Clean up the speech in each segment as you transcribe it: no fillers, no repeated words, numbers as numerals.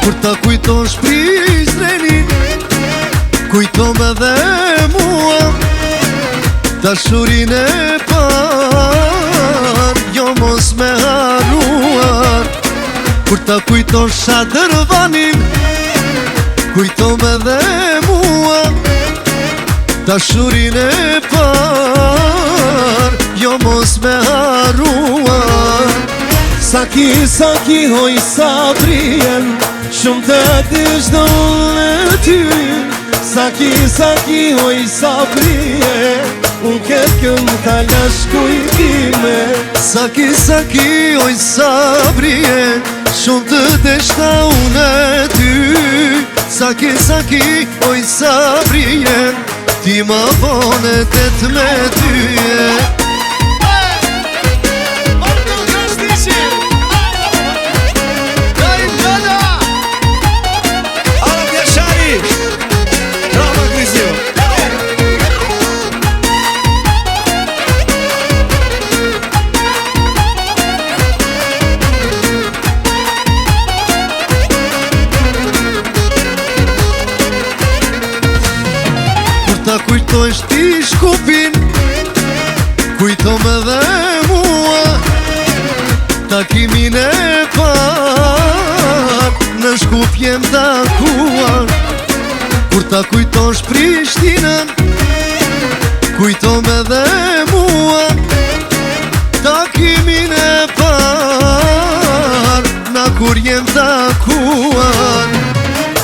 Kur ta kujtosh Prizrenin, kujto me dhe mua dashurin e par, jo mos me haruar. Kur ta kujtosh Shadrvanin, kujto me dhe mua dashurin e par, jo mos me haruar. Saki, saki, hoj sabrien, shumë të dish do në ty. Saki, saki, hoj sabrien, unë këtë këmë talash kujtime. Saki, saki, oj sabrien, shumë të deshta unë e ty. Saki, saki, oj sabrien, ti ma bone të të me ty. Ta kujtojsh ti shkupin, kujto me dhe mua takimin e par, në Shkup jem takuar. Kur ta kujtosh Prishtinën, kujto me dhe mua takimin e par, na kur jem takuar.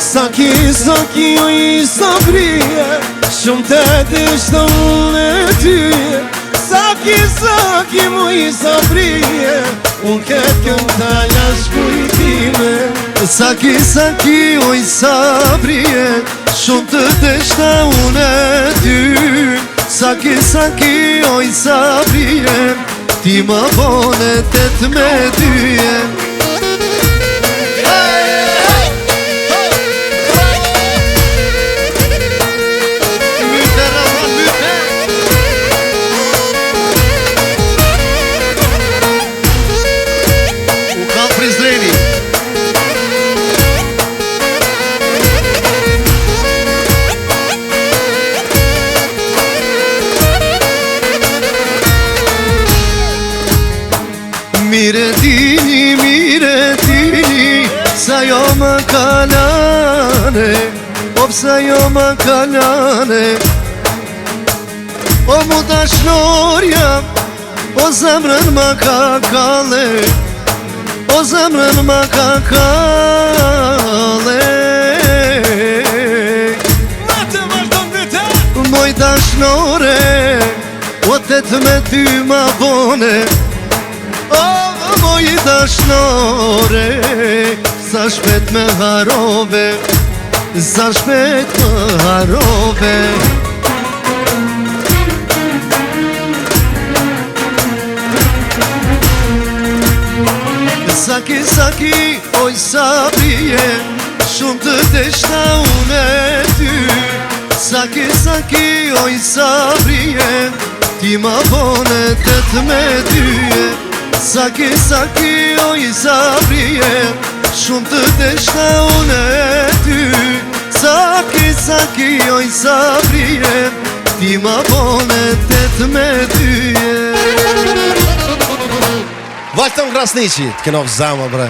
Saki, saki, oj sabrije, shumë të dish do në ty. Saki, saki, moj sabrije, unë këtë këmë talash kujtime. Saki, saki, oj sabrije, shumë të deshta unë e ty. Saki, saki, oj sabrije, ti ma bone të të me dyje. Mire dini, sa jo më kalane, o psa jo më kalane. O mu dashnorja, o zemrën më ka kale, o zemrën më ka kale. Moj dashnore, o të të me ty ma bone. O moj dashnore, sa shpet me harove, sa shpet me harove. Saki, saki, oj sabrije, shumë të deshta unë e ty. Saki, saki, oj sabrije, ti ma bone të të me dyje. Saki, saki, oj sabrije, shumë të deshta unë e ty. Saki, saki, oj sabrije, ti ma bone të të me dyje. Vajtë të më krasniqi, të kënof zama bre.